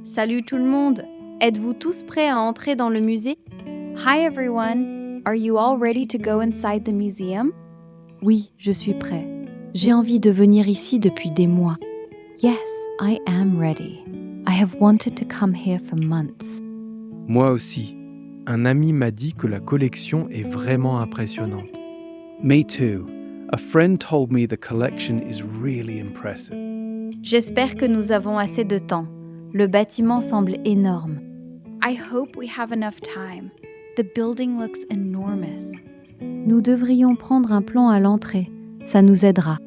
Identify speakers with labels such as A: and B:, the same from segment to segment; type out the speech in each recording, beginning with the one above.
A: Salut tout le monde! Êtes-vous tous prêts à entrer dans le musée? Hi everyone! Are you all ready to go inside the museum?
B: Oui, je suis prêt. J'ai envie de venir ici depuis des mois. Yes, I am ready. I have wanted to come here for months.
C: Moi aussi. Un ami m'a dit que la collection est vraiment impressionnante. Me too. A friend told me the collection is really impressive.
A: J'espère que nous avons assez de temps. Le bâtiment semble énorme. I hope we have enough time. The building looks enormous.
B: Nous devrions prendre un plan à l'entrée. Ça nous aidera.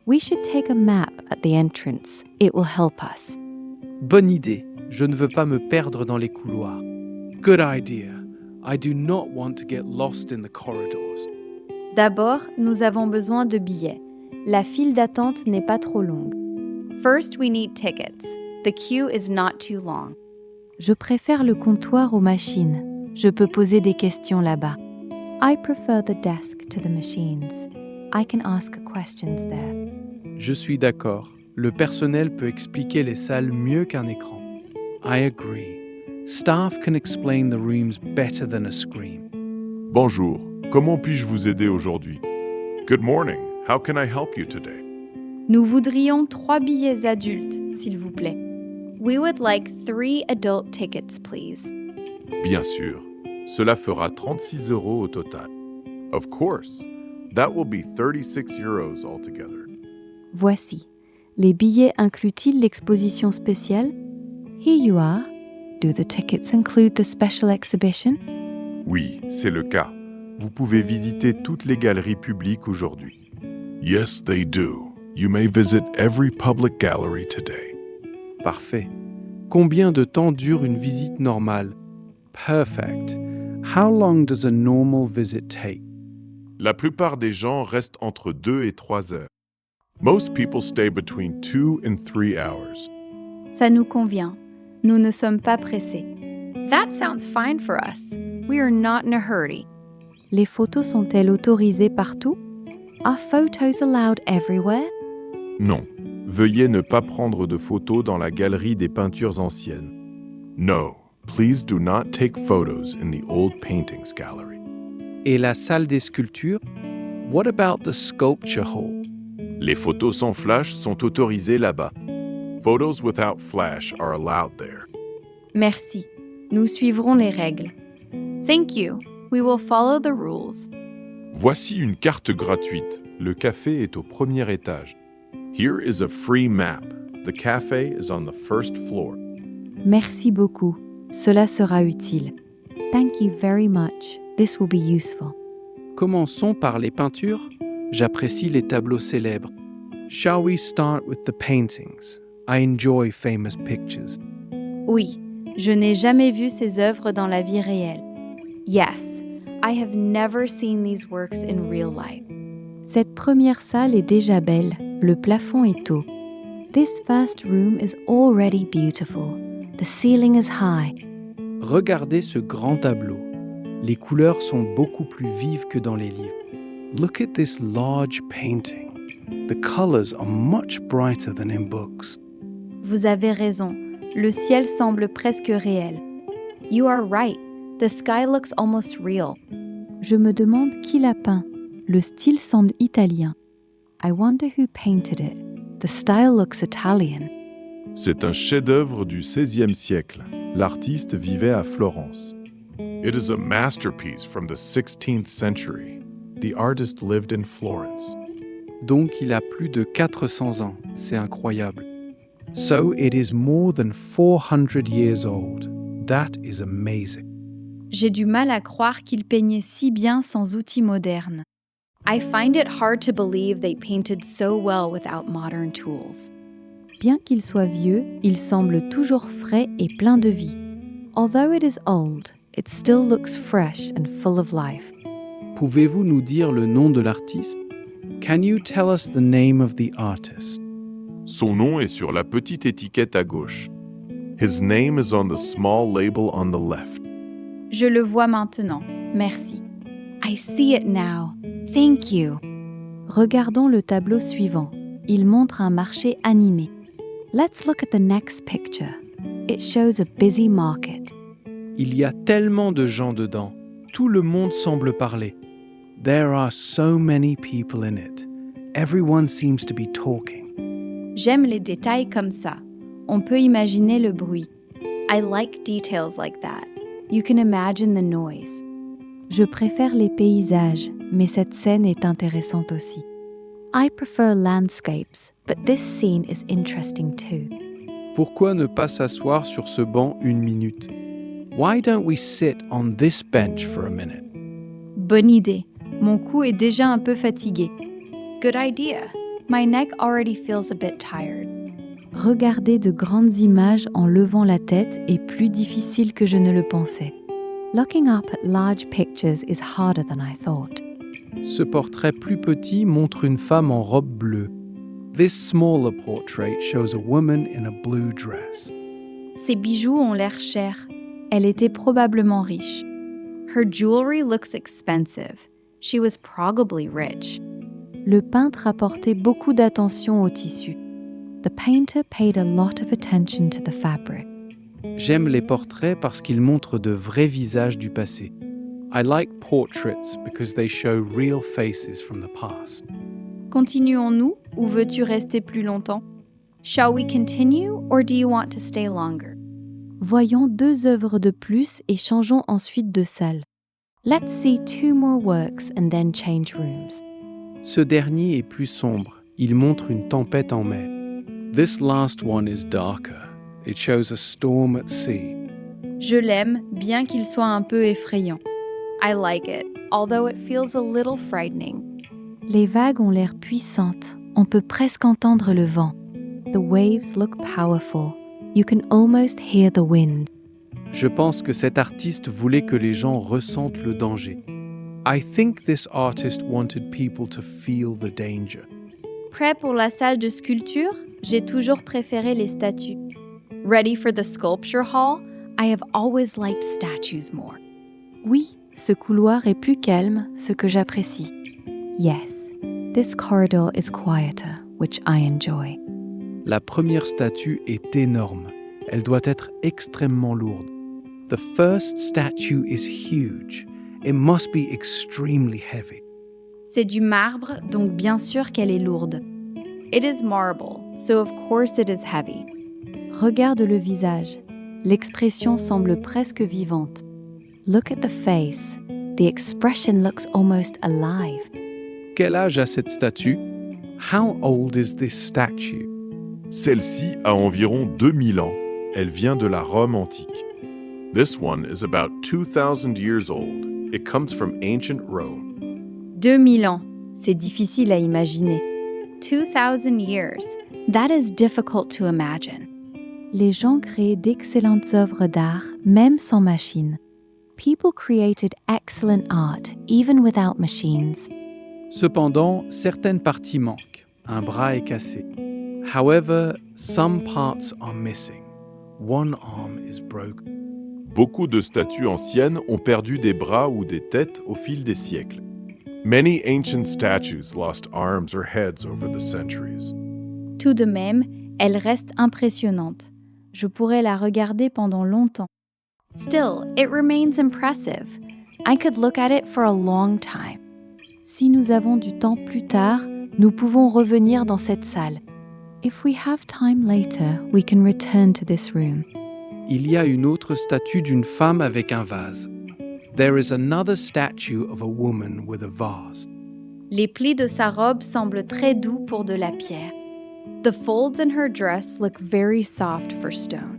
B: We should take a map at the entrance. It will help us.
C: Bonne idée. Je ne veux pas me perdre dans les couloirs. Good idea. I do not want to get lost in the corridors.
A: D'abord, nous avons besoin de billets. La file d'attente n'est pas trop longue. First, we need tickets. The queue is not too long.
B: Je préfère le comptoir aux machines. Je peux poser des questions là-bas. I prefer the desk to the machines. I can ask questions there.
C: Je suis d'accord. Le personnel peut expliquer les salles mieux qu'un écran. I agree. Staff can explain the rooms better than a screen.
D: Bonjour, comment puis-je vous aider aujourd'hui? Good morning, how can I help you today?
A: Nous voudrions 3 billets adultes, s'il vous plaît. We would like 3 adult tickets, please.
D: Bien sûr, cela fera 36 € au total. Of course, that will be 36 euros altogether.
B: Voici. Les billets incluent-ils l'exposition spéciale? Here you are. Do the tickets include the special exhibition?
D: Oui, c'est le cas. Vous pouvez visiter toutes les galeries publiques aujourd'hui. Yes, they do. You may visit every public gallery today.
C: Parfait. Combien de temps dure une visite normale? Perfect. How long does a normal visit take?
D: La plupart des gens restent entre 2 et 3 heures. Most people stay between 2 and 3 hours.
A: Ça nous convient. Nous ne sommes pas pressés. That sounds fine for us. We are not in a hurry.
B: Les photos sont-elles autorisées partout? Are photos allowed everywhere?
D: Non. Veuillez ne pas prendre de photos dans la galerie des peintures anciennes. No. Please do not take photos in the old paintings gallery.
C: Et la salle des sculptures? What about the sculpture hall?
D: Les photos sans flash sont autorisées là-bas. Photos without flash are allowed there.
A: Merci. Nous suivrons les règles. Thank you. We will follow the rules.
D: Voici une carte gratuite. Le café est au premier étage. Here is a free map. The cafe is on the first floor.
B: Merci beaucoup. Cela sera utile. Thank you very much. This will be useful.
C: Commençons par les peintures. J'apprécie les tableaux célèbres. Shall we start with the paintings? I enjoy famous pictures.
A: Oui, je n'ai jamais vu ces œuvres dans la vie réelle. Yes, I have never seen these works in real life.
B: Cette première salle est déjà belle. Le plafond est haut. This first room is already beautiful. The ceiling is high.
C: Regardez ce grand tableau. Les couleurs sont beaucoup plus vives que dans les livres. Look at this large painting. The colors are much brighter than in books.
A: Vous avez raison. Le ciel semble presque réel. You are right. The sky looks almost real.
B: Je me demande qui l'a peint. Le style semble italien. I wonder who painted it. The style looks Italian.
D: C'est un chef-d'œuvre du XVIe siècle. L'artiste vivait à Florence. It is a masterpiece from the 16th century. The artist lived in Florence.
C: Donc il a plus de 400 ans. C'est incroyable. So it is more than 400 years old. That is amazing.
A: J'ai du mal à croire qu'il peignait si bien sans outils modernes. I find it hard to believe they painted so well without modern tools.
B: Bien qu'il soit vieux, il semble toujours frais et plein de vie. Although it is old, it still looks fresh and full of life.
C: Pouvez-vous nous dire le nom de l'artiste? Can you tell us the name of the artist?
D: Son nom est sur la petite étiquette à gauche. His name is on the small label on the left.
A: Je le vois maintenant. Merci. I see it now. Thank you.
B: Regardons le tableau suivant. Il montre un marché animé. Let's look at the next picture. It shows a busy market.
C: Il y a tellement de gens dedans. Tout le monde semble parler. There are so many people in it. Everyone seems to be talking.
A: J'aime les détails comme ça. On peut imaginer le bruit. I like details like that. You can imagine the noise.
B: Je préfère les paysages, mais cette scène est intéressante aussi. I prefer landscapes, but this scene is interesting too.
C: Pourquoi ne pas s'asseoir sur ce banc une minute? Why don't we sit on this bench for a minute?
A: Bonne idée. Mon cou est déjà un peu fatigué. Good idea. My neck already feels a bit tired.
B: Regarder de grandes images en levant la tête est plus difficile que je ne le pensais. Looking up at large pictures is harder than I thought.
C: Ce portrait plus petit montre une femme en robe bleue. This smaller portrait shows a woman in a blue dress.
A: Ses bijoux ont l'air chers.
B: Elle était probablement riche.
A: Her jewelry looks expensive. She was probably rich.
B: Le peintre apportait beaucoup d'attention au tissu. The painter paid a lot of attention to the fabric.
C: J'aime les portraits parce qu'ils montrent de vrais visages du passé. I like portraits because they show real faces from the past.
A: Continuons-nous ou veux-tu rester plus longtemps? Shall we continue or do you want to stay longer?
B: Voyons 2 œuvres de plus et changeons ensuite de salle. Let's see 2 more works and then change rooms.
C: Ce dernier est plus sombre. Il montre une tempête en mer. This last one is darker. It shows a storm at sea.
A: Je l'aime, bien qu'il soit un peu effrayant. I like it, although it feels a little frightening.
B: Les vagues ont l'air puissantes. On peut presque entendre le vent. The waves look powerful. You can almost hear the wind.
C: Je pense que cet artiste voulait que les gens ressentent le danger. I think this artist wanted people to feel the danger.
A: Prêt pour la salle de sculpture? J'ai toujours préféré les statues. Ready for the sculpture hall? I have always liked statues more.
B: Oui, ce couloir est plus calme, ce que j'apprécie. Yes, this corridor is quieter, which I enjoy.
C: La première statue est énorme. Elle doit être extrêmement lourde. The first statue is huge. It must be extremely heavy.
A: C'est du marbre, donc bien sûr qu'elle est lourde. It is marble, so of course it is heavy.
B: Regarde le visage. L'expression semble presque vivante. Look at the face. The expression looks almost alive.
C: Quel âge a cette statue? How old is this statue?
D: Celle-ci a environ 2000 ans. Elle vient de la Rome antique. This one is about 2000 years old. It comes from ancient Rome.
A: 2000 ans, c'est difficile à imaginer. 2000 years, that is difficult to imagine.
B: Les gens créaient d'excellentes œuvres d'art, même sans machine. People created excellent art, even without machines.
C: Cependant, certaines parties manquent. Un bras est cassé. However, some parts are missing. One arm is broken.
D: Beaucoup de statues anciennes ont perdu des bras ou des têtes au fil des siècles. Many ancient statues lost arms or heads over the centuries.
A: Tout de même, elle reste impressionnante. Je pourrais la regarder pendant longtemps. Still, it remains impressive. I could look at it for a long time.
B: Si nous avons du temps plus tard, nous pouvons revenir dans cette salle. If we have time later, we can return to this room.
C: Il y a une autre statue d'une femme avec un vase. There is another statue of a woman with a vase.
A: Les plis de sa robe semblent très doux pour de la pierre. The folds in her dress look very soft for stone.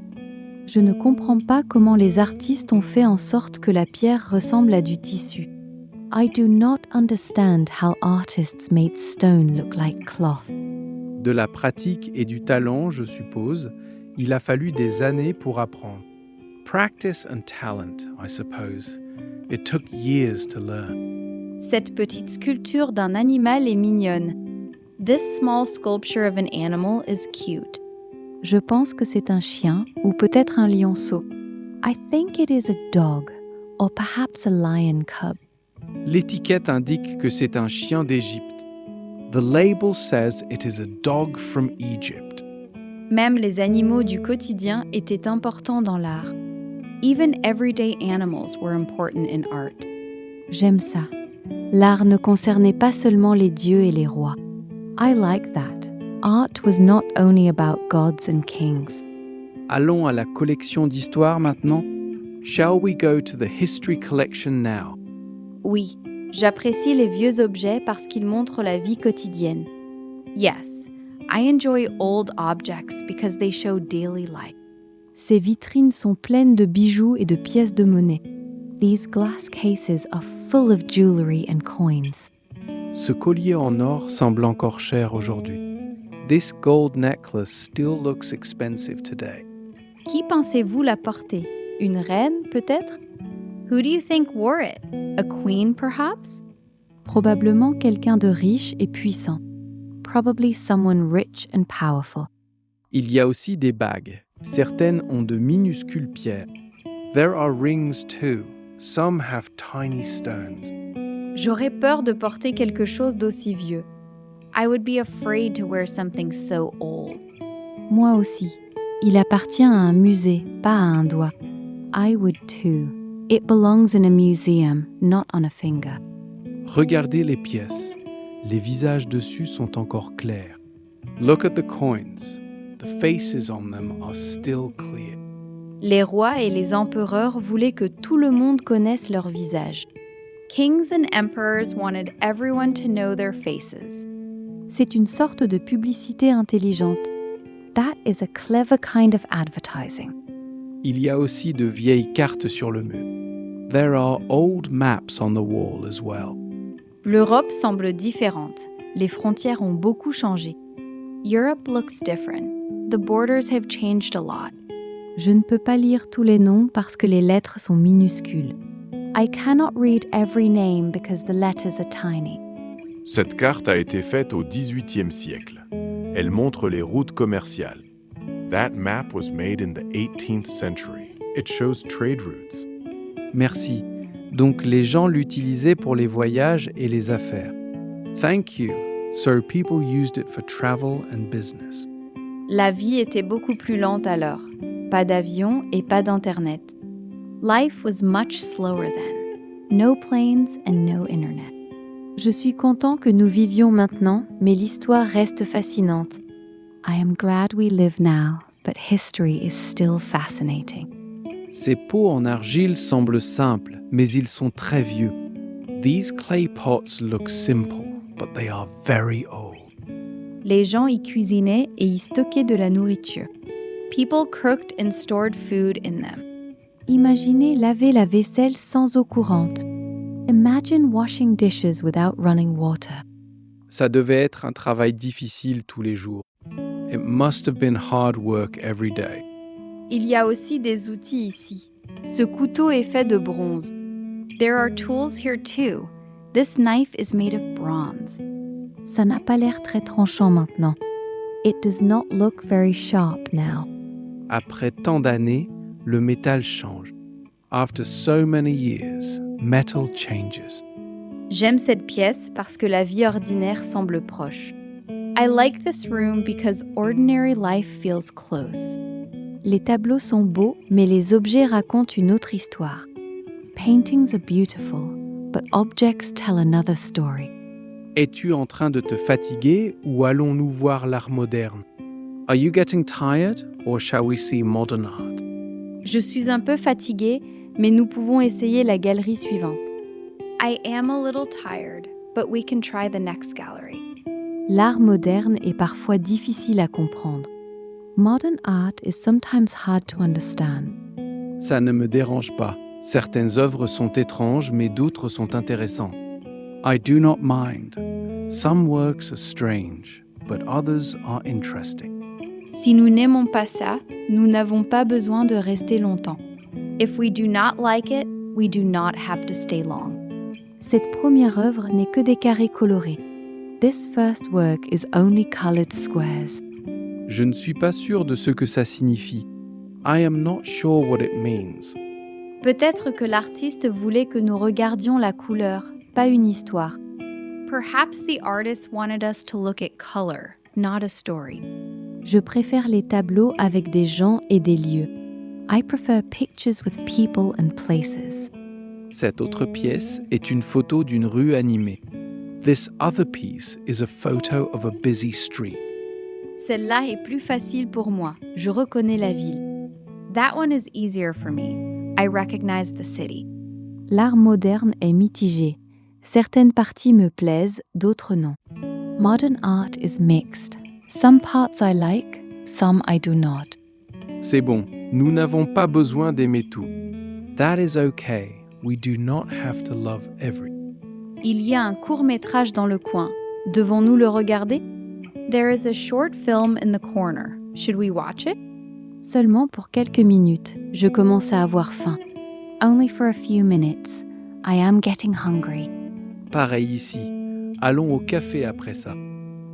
B: Je ne comprends pas comment les artistes ont fait en sorte que la pierre ressemble à du tissu. I do not understand how artists made stone look like cloth.
C: De la pratique et du talent, je suppose, il a fallu des années pour apprendre. Practice and talent, I suppose. It took years to learn.
A: Cette petite sculpture d'un animal est mignonne. This small sculpture of an animal is cute.
B: Je pense que c'est un chien ou peut-être un lionceau. I think it is a dog or perhaps a lion cub.
C: L'étiquette indique que c'est un chien d'Égypte. The label says it is a dog from Egypt.
A: Même les animaux du quotidien étaient importants dans l'art. Even everyday animals were important in art.
B: J'aime ça. L'art ne concernait pas seulement les dieux et les rois. I like that. Art was not only about gods and kings.
C: Allons à la collection d'histoire maintenant. Shall we go to the history collection now?
A: Oui, j'apprécie les vieux objets parce qu'ils montrent la vie quotidienne. Yes, I enjoy old objects because they show daily life.
B: Ces vitrines sont pleines de bijoux et de pièces de monnaie. These glass cases are full of jewelry and coins.
C: Ce collier en or semble encore cher aujourd'hui. This gold necklace still looks expensive today.
A: Qui pensez-vous la porter? Une reine, peut-être? Who do you think wore it? A queen, perhaps?
B: Probablement quelqu'un de riche et puissant. Probably someone rich and powerful.
C: Il y a aussi des bagues. Certaines ont de minuscules pierres. There are rings too. Some have tiny stones.
A: J'aurais peur de porter quelque chose d'aussi vieux. I would be afraid to wear something so old.
B: Moi aussi. Il appartient à un musée, pas à un doigt. I would too. It belongs in a museum, not on a finger.
C: Regardez les pièces. Les visages dessus sont encore clairs. Look at the coins. The faces on them are still clear.
A: Les rois et les empereurs voulaient que tout le monde connaisse leur visage. Kings and emperors wanted everyone to know their faces.
B: C'est une sorte de publicité intelligente. That is a clever kind of advertising.
C: Il y a aussi de vieilles cartes sur le mur. There are old maps on the wall as well.
A: L'Europe semble différente. Les frontières ont beaucoup changé. Europe looks different. The borders have changed a lot.
B: Je ne peux pas lire tous les noms parce que les lettres sont minuscules. I cannot read every name because the letters are tiny.
D: Cette carte a été faite au XVIIIe siècle. Elle montre les routes commerciales. That map was made in the 18th century. It shows trade routes.
C: Merci. Donc les gens l'utilisaient pour les voyages et les affaires. Thank you. So people used it for travel and business.
A: La vie était beaucoup plus lente alors. Pas d'avion et pas d'internet. Life was much slower then. No planes and no internet.
B: Je suis content que nous vivions maintenant, mais l'histoire reste fascinante. I am glad we live now, but history is still fascinating.
C: Ces pots en argile semblent simples, mais ils sont très vieux. These clay pots look simple, but they are very old.
A: Les gens y cuisinaient et y stockaient de la nourriture. People cooked and stored food in them.
B: Imaginez laver la vaisselle sans eau courante. Imagine washing dishes without running water.
C: Ça devait être un travail difficile tous les jours. It must have been hard work every day.
A: Il y a aussi des outils ici. Ce couteau est fait de bronze. There are tools here too. This knife is made of bronze.
B: Ça n'a pas l'air très tranchant maintenant. It does not look very sharp now.
C: Après tant d'années, le métal change. After so many years, metal changes.
A: J'aime cette pièce parce que la vie ordinaire semble proche. I like this room because ordinary life feels close.
B: Les tableaux sont beaux, mais les objets racontent une autre histoire. Paintings are beautiful, but objects tell another story.
C: Es-tu en train de te fatiguer ou allons-nous voir l'art moderne? Are you getting tired or shall we see modern art?
A: Je suis un peu fatiguée, mais nous pouvons essayer la galerie suivante. I am a little tired, but we can try the next gallery.
B: L'art moderne est parfois difficile à comprendre. Modern art is sometimes hard to understand.
C: Ça ne me dérange pas. Certaines œuvres sont étranges, mais d'autres sont intéressantes. I do not mind. Some works are strange, but others are interesting.
A: Si nous n'aimons pas ça, nous n'avons pas besoin de rester longtemps. If we do not like it, we do not have to stay long.
B: Cette première œuvre n'est que des carrés colorés. This first work is only colored squares.
C: Je ne suis pas sûr de ce que ça signifie. I am not sure what it means.
A: Peut-être que l'artiste voulait que nous regardions la couleur, pas une histoire. Perhaps the artist wanted us to look at color, not a story.
B: Je préfère les tableaux avec des gens et des lieux. I prefer pictures with people and places.
C: Cette autre pièce est une photo d'une rue animée. This other piece is a photo of a busy street.
A: Celle-là est plus facile pour moi. Je reconnais la ville. That one is easier for me. I recognize the city.
B: L'art moderne est mitigé. Certaines parties me plaisent, d'autres non. Modern art is mixed. Some parts I like, some I do not.
C: C'est bon, nous n'avons pas besoin d'aimer tout. That is okay. We do not have to love everything.
A: Il y a un court-métrage dans le coin. Devons-nous le regarder? There is a short film in the corner. Should we watch it?
B: Seulement pour quelques minutes, je commence à avoir faim. Only for a few minutes. I am getting hungry.
C: Pareil ici. Allons au café après ça.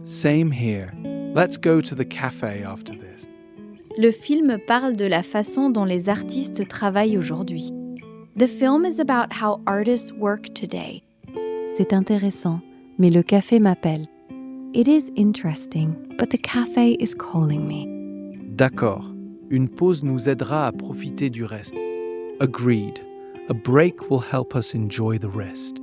C: Same here. Let's go to the cafe after this.
A: Le film parle de la façon dont les artistes travaillent aujourd'hui. The film is about how artists work today.
B: C'est intéressant, mais le café m'appelle. It is interesting, but the cafe is calling me.
C: D'accord. Une pause nous aidera à profiter du reste. Agreed. A break will help us enjoy the rest.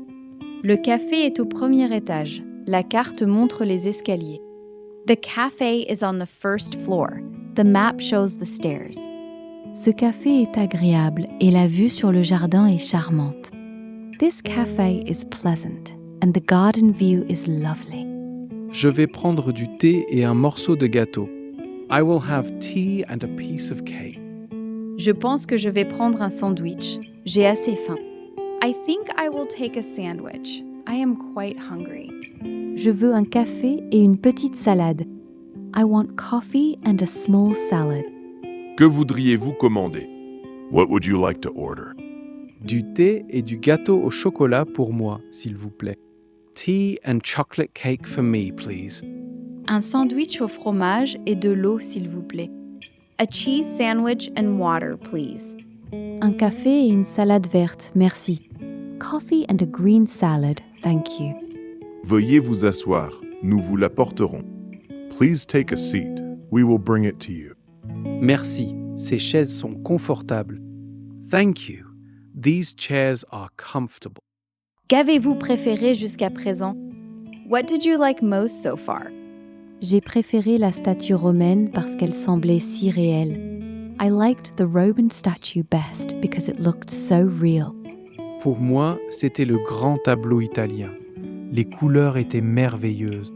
A: Le café est au premier étage. La carte montre les escaliers. The cafe is on the first floor. The map shows the stairs.
B: Ce café est agréable et la vue sur le jardin est charmante. This cafe is pleasant and the garden view is lovely.
C: Je vais prendre du thé et un morceau de gâteau. I will have tea and a piece of cake.
A: Je pense que je vais prendre un sandwich. J'ai assez faim. I think I will take a sandwich. I am quite hungry.
B: Je veux un café et une petite salade. I want coffee and a small salad.
D: Que voudriez-vous commander? What would you like to order?
C: Du thé et du gâteau au chocolat pour moi, s'il vous plaît. Tea and chocolate cake for me, please.
A: Un sandwich au fromage et de l'eau, s'il vous plaît. A cheese sandwich and water, please.
B: Un café et une salade verte, merci. Coffee and a green salad, thank you.
D: Veuillez vous asseoir, nous vous l'apporterons. Please take a seat, we will bring it to you.
C: Merci, ces chaises sont confortables. Thank you, these chairs are comfortable.
A: Qu'avez-vous préféré jusqu'à présent? What did you like most so far?
B: J'ai préféré la statue romaine parce qu'elle semblait si réelle. I liked the Roman statue best because it looked so real.
C: Pour moi, c'était le grand tableau italien. Les couleurs étaient merveilleuses.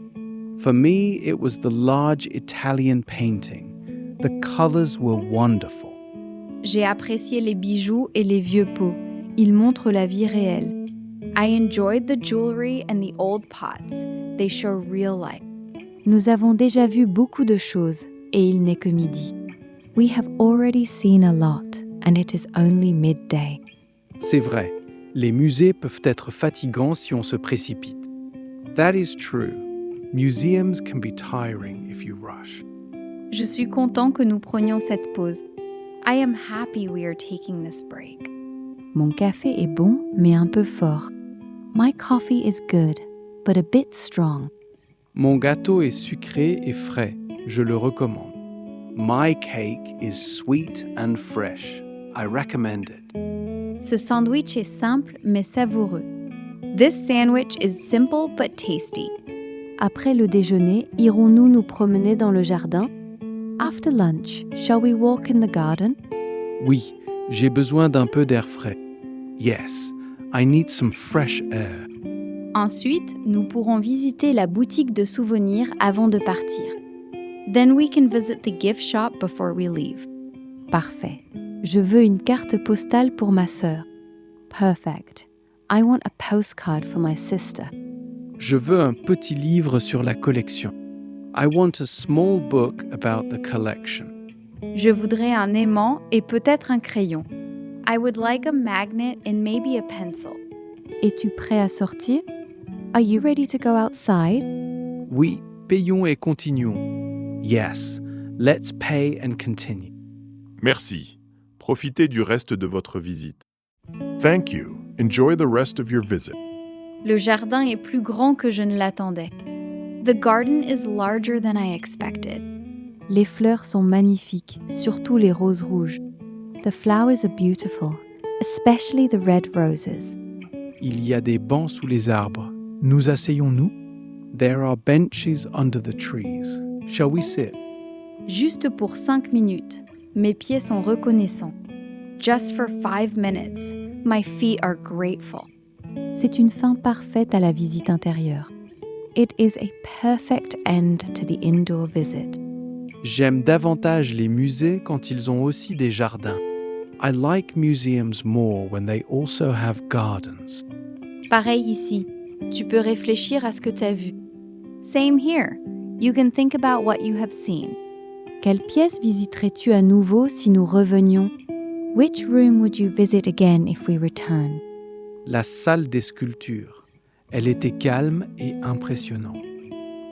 C: For me, it was the large Italian painting. The colors were wonderful.
A: J'ai apprécié les bijoux et les vieux pots. Ils montrent la vie réelle. I enjoyed the jewelry and the old pots. They show real life.
B: Nous avons déjà vu beaucoup de choses et il n'est que midi. We have already seen a lot and it is only midday.
C: C'est vrai, les musées peuvent être fatigants si on se précipite. That is true. Museums can be tiring if you rush.
A: Je suis content que nous prenions cette pause. I am happy we are taking this break.
B: Mon café est bon mais un peu fort. My coffee is good but a bit strong.
C: Mon gâteau est sucré et frais. Je le recommande. My cake is sweet and fresh. I recommend it.
A: Ce sandwich est simple mais savoureux. This sandwich is simple but tasty.
B: Après le déjeuner, irons-nous nous promener dans le jardin? After lunch, shall we walk in the garden?
C: Oui, j'ai besoin d'un peu d'air frais. Yes, I need some fresh air.
A: Ensuite, nous pourrons visiter la boutique de souvenirs avant de partir. Then we can visit the gift shop before we leave.
B: Parfait. Je veux une carte postale pour ma sœur. Perfect. I want a postcard for my sister.
C: Je veux un petit livre sur la collection. I want a small book about the collection.
A: Je voudrais un aimant et peut-être un crayon. I would like a magnet and maybe a pencil.
B: Es-tu prêt à sortir? Are you ready to go outside?
C: Oui, payons et continuons. Yes, let's pay and continue.
D: Merci. Profitez du reste de votre visite. Thank you. Enjoy the rest of your visit.
A: Le jardin est plus grand que je ne l'attendais. The garden is larger than I expected.
B: Les fleurs sont magnifiques, surtout les roses rouges.
A: The flowers are beautiful, especially the red roses.
C: Il y a des bancs sous les arbres. Nous asseyons-nous? There are benches under the trees. Shall we sit?
A: Juste pour 5 minutes, mes pieds sont reconnaissants. Just for 5 minutes, my feet are grateful.
B: C'est une fin parfaite à la visite intérieure.
A: It is a perfect end to the indoor visit.
C: J'aime davantage les musées quand ils ont aussi des jardins. I like museums more when they also have gardens.
A: Pareil ici, tu peux réfléchir à ce que tu as vu. Same here. You can think about what you have seen.
B: Quelle pièce visiterais-tu à nouveau si nous revenions?
A: Which room would you visit again if we return?
C: La salle des sculptures. Elle était calme et impressionnante.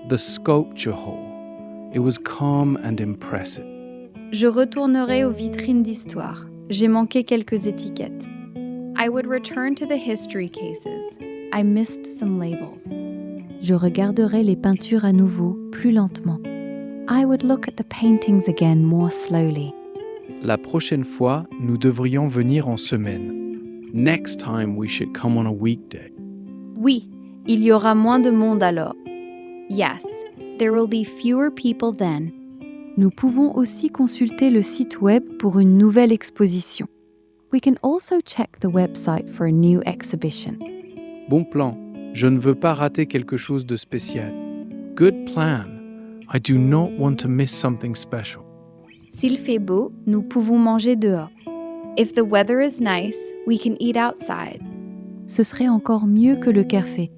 C: The sculpture hall. It was calm and impressive.
A: Je retournerai aux vitrines d'histoire. J'ai manqué quelques étiquettes. I would return to the history cases. I missed some labels.
B: Je regarderai les peintures à nouveau, plus lentement.
A: I would look at the paintings again more slowly.
C: La prochaine fois, nous devrions venir en semaine. Next time we should come on a weekday.
A: Oui, il y aura moins de monde alors. Yes, there will be fewer people then.
B: Nous pouvons aussi consulter le site web pour une nouvelle exposition.
A: We can also check the website for a new exhibition.
C: Bon plan. Je ne veux pas rater quelque chose de spécial. Good plan. I do not want to miss something special.
A: S'il fait beau, nous pouvons manger dehors. If the weather is nice, we can eat outside.
B: Ce serait encore mieux que le café.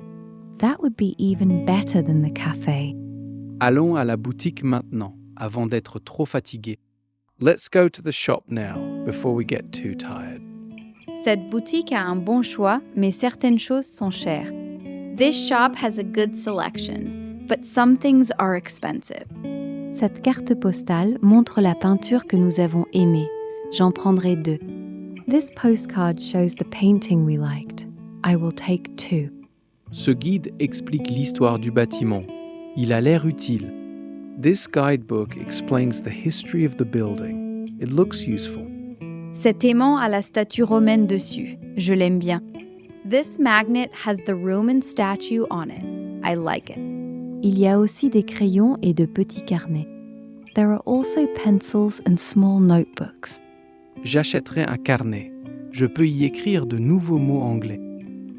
A: That would be even better than the café.
C: Allons à la boutique maintenant, avant d'être trop fatigués. Let's go to the shop now, before we get too tired.
A: Cette boutique a un bon choix, mais certaines choses sont chères. This shop has a good selection, but some things are expensive.
B: Cette carte postale montre la peinture que nous avons aimée. J'en prendrai 2.
A: This postcard shows the painting we liked. I will take 2.
C: Ce guide explique l'histoire du bâtiment. Il a l'air utile. This guidebook explains the history of the building. It looks useful.
A: Cet aimant a la statue romaine dessus. Je l'aime bien. This magnet has the Roman statue on it. I like it.
B: Il y a aussi des crayons et de petits carnets.
A: There are also pencils and small notebooks.
C: J'achèterai un carnet. Je peux y écrire de nouveaux mots anglais.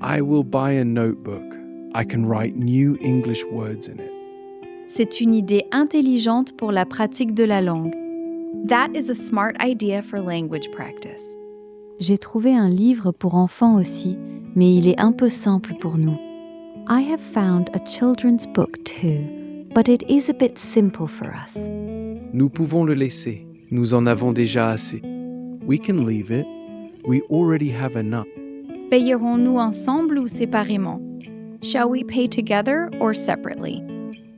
C: I will buy a notebook. I can write new English words in it.
A: C'est une idée intelligente pour la pratique de la langue. That is a smart idea for language practice.
B: J'ai trouvé un livre pour enfants aussi, mais il est un peu simple pour nous.
A: I have found a children's book too, but it is a bit simple for us.
C: Nous pouvons le laisser. Nous en avons déjà assez. We can leave it. We already have enough.
A: Payerons-nous ensemble ou séparément? Shall we pay together or separately?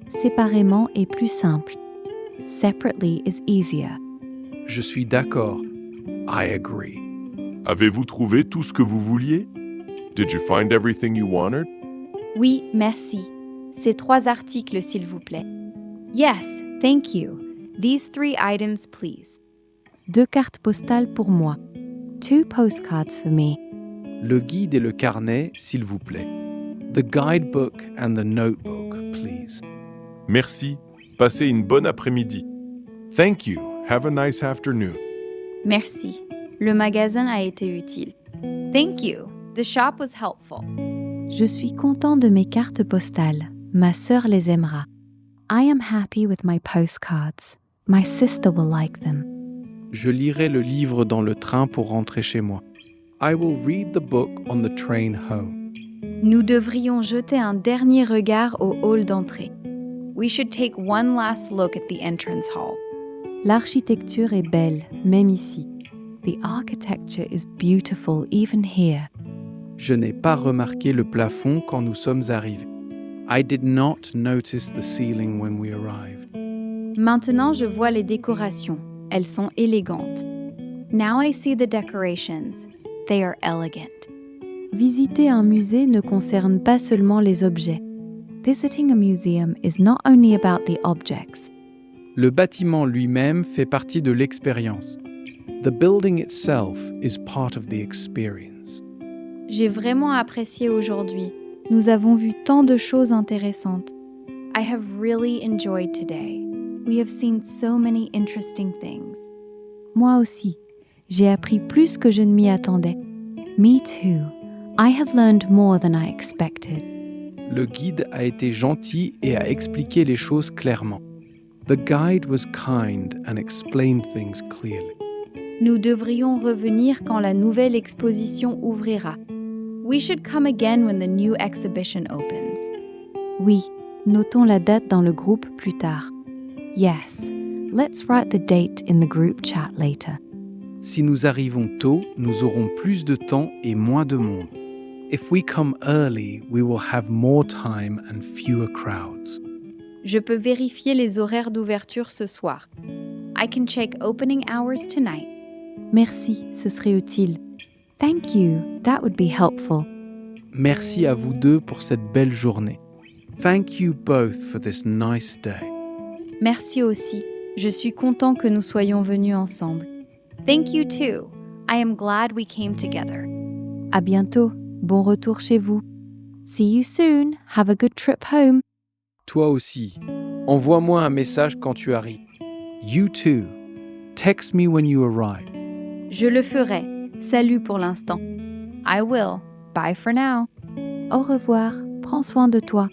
B: Séparément est plus simple.
A: Separately is easier.
C: Je suis d'accord. I agree.
D: Avez-vous trouvé tout ce que vous vouliez? Did you find everything you wanted?
A: Oui, merci. Ces 3 articles, s'il vous plaît. Yes, thank you. These 3 items, please.
B: 2 cartes postales pour moi.
A: 2 postcards for me.
C: Le guide et le carnet, s'il vous plaît. The guidebook and the notebook, please.
D: Merci. Passez une bonne après-midi. Thank you. Have a nice afternoon.
A: Merci. Le magasin a été utile. Thank you. The shop was helpful.
B: Je suis content de mes cartes postales. Ma sœur les aimera.
A: I am happy with my postcards. My sister will like them.
C: Je lirai le livre dans le train pour rentrer chez moi. I will read the book on the train home.
A: Nous devrions jeter un dernier regard au hall d'entrée. We should take one last look at the entrance hall.
B: L'architecture est belle, même ici.
A: The architecture is beautiful even here.
C: Je n'ai pas remarqué le plafond quand nous sommes arrivés. I did not notice the ceiling when we arrived.
A: Maintenant, je vois les décorations. Elles sont élégantes. Now I see the decorations. They are elegant.
B: Visiter un musée ne concerne pas seulement les objets.
A: Visiting a museum is not only about the objects.
C: Le bâtiment lui-même fait partie de l'expérience. The building itself is part of the experience.
A: J'ai vraiment apprécié aujourd'hui. Nous avons vu tant de choses intéressantes. I have really enjoyed today. We have seen so many interesting things.
B: Moi aussi, j'ai appris plus que je ne m'y attendais. Me too. I have learned more than I expected.
C: Le guide a été gentil et a expliqué les choses clairement. The guide was kind and explained things clearly.
A: Nous devrions revenir quand la nouvelle exposition ouvrira. We should come again when the new exhibition opens.
B: Oui, notons la date dans le groupe plus tard. Yes, let's write the date in the group chat later.
C: Si nous arrivons tôt, nous aurons plus de temps et moins de monde. If we come early, we will have more time and fewer crowds.
A: Je peux vérifier les horaires d'ouverture ce soir. I can check opening hours tonight.
B: Merci, ce serait utile. Thank you, that would be helpful.
C: Merci à vous deux pour cette belle journée. Thank you both for this nice day.
A: Merci aussi. Je suis content que nous soyons venus ensemble. Thank you too. I am glad we came together.
B: À bientôt. Bon retour chez vous. See you soon. Have a good trip home.
C: Toi aussi. Envoie-moi un message quand tu arrives. You too. Text me when you arrive.
A: Je le ferai. Salut pour l'instant. I will. Bye for now.
B: Au revoir. Prends soin de toi.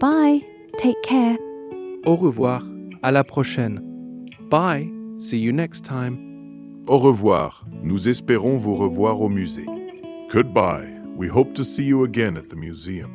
B: Bye. Take care.
C: Au revoir. À la prochaine. Bye. See you next time.
D: Au revoir. Nous espérons vous revoir au musée. Goodbye. We hope to see you again at the museum.